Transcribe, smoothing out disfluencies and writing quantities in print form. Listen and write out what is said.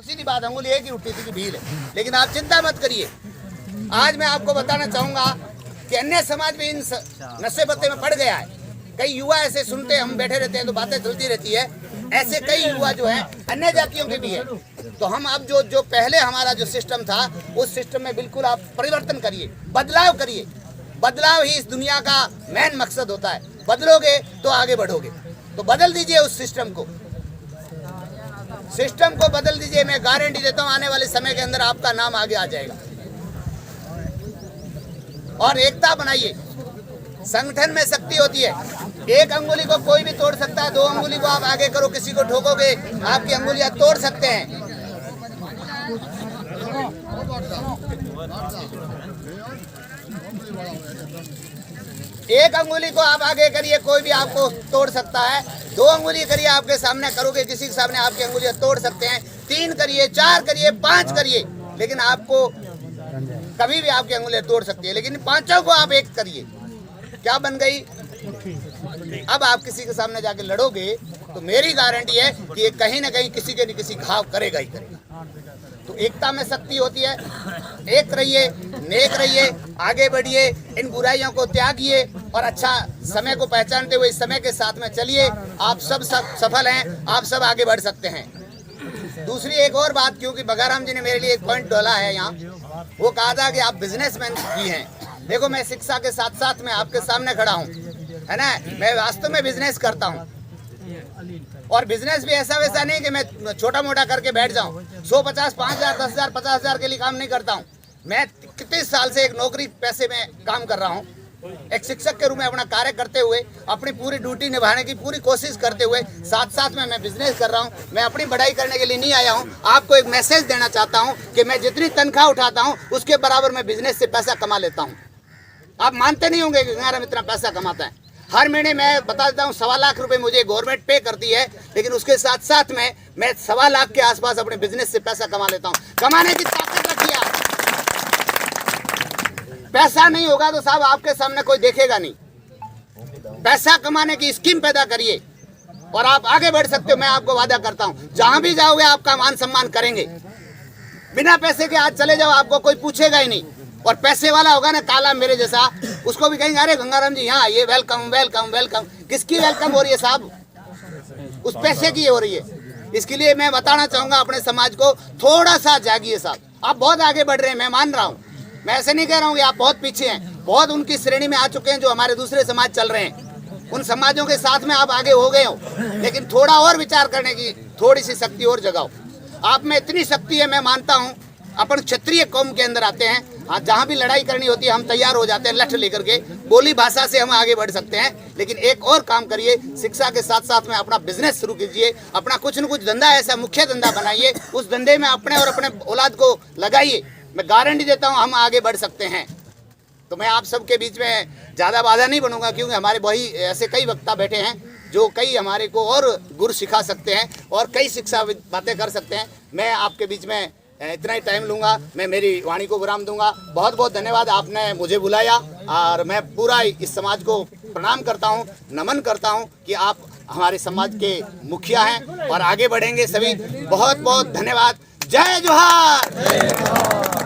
सीधी बात, अंगुली एक ही उठती थी कि भील है। लेकिन आप चिंता मत करिए, आज मैं आपको बताना चाहूंगा कि अन्य समाज भी इन नशे पत्ते में पड़ गया है। कई युवा ऐसे सुनते, हम बैठे रहते हैं तो बातें चलती रहती है, ऐसे कई युवा जो है अन्य जातियों के भी है। तो हम अब जो पहले हमारा जो सिस्टम था, उस सिस्टम में बिल्कुल आप परिवर्तन करिए, बदलाव करिए। बदलाव ही इस दुनिया का मेन मकसद होता है। बदलोगे तो आगे बढ़ोगे। तो बदल दीजिए उस सिस्टम को बदल दीजिए। मैं गारंटी देता हूं आने वाले समय के अंदर आपका नाम आगे आ जाएगा। और एकता बनाइए, संगठन में शक्ति होती है। एक अंगुली को कोई भी तोड़ सकता है, दो अंगुली को आप आगे करो, किसी को ठोकोगे आपकी अंगुलियां तोड़ सकते हैं। एक अंगुली को आप आगे करिए, कोई भी आपको तोड़ सकता है। दो अंगुली करिए, आपके सामने करोगे, किसी के सामने आपकी अंगुलियां तोड़ सकते हैं। तीन करिए, चार करिए, पांच करिए, लेकिन आपको कभी भी आपकी अंगुलियां तोड़ सकती है। लेकिन पांचों को आप एक करिए, क्या बन गई? अब आप किसी के सामने जाके लड़ोगे तो मेरी गारंटी है कि ये कहीं ना कहीं किसी के न किसी घाव करेगा ही करेगा। तो एकता में शक्ति होती है। एक रहिए, नेक रहिए, आगे बढ़िए, इन बुराइयों को त्यागिए और अच्छा समय को पहचानते हुए इस समय के साथ में चलिए। आप सब सफल हैं, आप सब आगे बढ़ सकते हैं। दूसरी एक और बात, क्योंकि बगाराम जी ने मेरे लिए एक पॉइंट डाला है यहाँ, वो कहा था कि आप बिजनेसमैन भी हैं। देखो, मैं शिक्षा के साथ साथ में आपके सामने खड़ा हूँ, है ना। मैं वास्तव में बिजनेस करता हूँ, और बिजनेस भी ऐसा वैसा नहीं कि मैं छोटा मोटा करके बैठ जाऊं। 150, 5,000, 10,000, 50,000 के लिए काम नहीं करता हूं। मैं कितने साल से एक नौकरी पैसे में काम कर रहा हूं। एक शिक्षक के रूप में अपना कार्य करते हुए, अपनी पूरी ड्यूटी निभाने की पूरी कोशिश करते हुए, साथ साथ में मैं बिजनेस कर रहा हूं। मैं अपनी बढ़ाई करने के लिए नहीं आया हूं। आपको एक मैसेज देना चाहता हूं कि मैं जितनी तनख्वाह उठाता हूं उसके बराबर मैं बिजनेस से पैसा कमा लेता हूं। आप मानते नहीं होंगे कि गंगाराम इतना पैसा कमाता है। हर महीने मैं बता देता हूँ 1.25 लाख रुपए मुझे गवर्नमेंट पे करती है, लेकिन उसके साथ साथ में मैं 1.25 लाख के आसपास अपने बिजनेस से पैसा कमा लेता हूँ। कमाने की ताकत रखिए आप। पैसा नहीं होगा तो साहब आपके सामने कोई देखेगा नहीं। पैसा कमाने की स्कीम पैदा करिए और आप आगे बढ़ सकते हो। मैं आपको वादा करता हूँ, जहां भी जाओगे आपका मान सम्मान करेंगे। बिना पैसे के आज चले जाओ, आपको कोई पूछेगा ही नहीं। और पैसे वाला होगा ना, काला मेरे जैसा, उसको भी कहेंगे अरे गंगाराम जी यहाँ आइए, वेलकम वेलकम वेलकम। किसकी वेलकम हो रही है साहब? उस पैसे की हो रही है। इसके लिए मैं बताना चाहूंगा अपने समाज को, थोड़ा सा जागिए साहब। आप बहुत आगे बढ़ रहे हैं, मैं मान रहा हूँ। मैं ऐसे नहीं कह रहा हूँ कि आप बहुत पीछे हैं। बहुत उनकी श्रेणी में आ चुके हैं जो हमारे दूसरे समाज चल रहे हैं। उन समाजों के साथ में आप आगे हो गए हो, लेकिन थोड़ा और विचार करने की थोड़ी सी शक्ति और जगाओ। आप में इतनी शक्ति है, मैं मानता हूँ। अपन क्षत्रिय कौम के अंदर आते हैं, आज जहाँ भी लड़ाई करनी होती है हम तैयार हो जाते हैं लठ लेकर के। बोली भाषा से हम आगे बढ़ सकते हैं, लेकिन एक और काम करिए, शिक्षा के साथ साथ में अपना बिजनेस शुरू कीजिए। अपना कुछ न कुछ धंधा ऐसा मुख्य धंधा बनाइए, उस धंधे में अपने और अपने औलाद को लगाइए। मैं गारंटी देता हूँ हम आगे बढ़ सकते हैं। तो मैं आप सबके बीच में ज़्यादा बाधा नहीं बनूंगा, क्योंकि हमारे वही ऐसे कई वक्ता बैठे हैं जो कई हमारे को और गुर सिखा सकते हैं और कई शिक्षा बातें कर सकते हैं। मैं आपके बीच में इतना ही टाइम लूँगा, मैं मेरी वाणी को विराम दूंगा। बहुत बहुत धन्यवाद, आपने मुझे बुलाया और मैं पूरा इस समाज को प्रणाम करता हूँ, नमन करता हूँ कि आप हमारे समाज के मुखिया हैं और आगे बढ़ेंगे सभी। बहुत बहुत धन्यवाद। जय जोहार।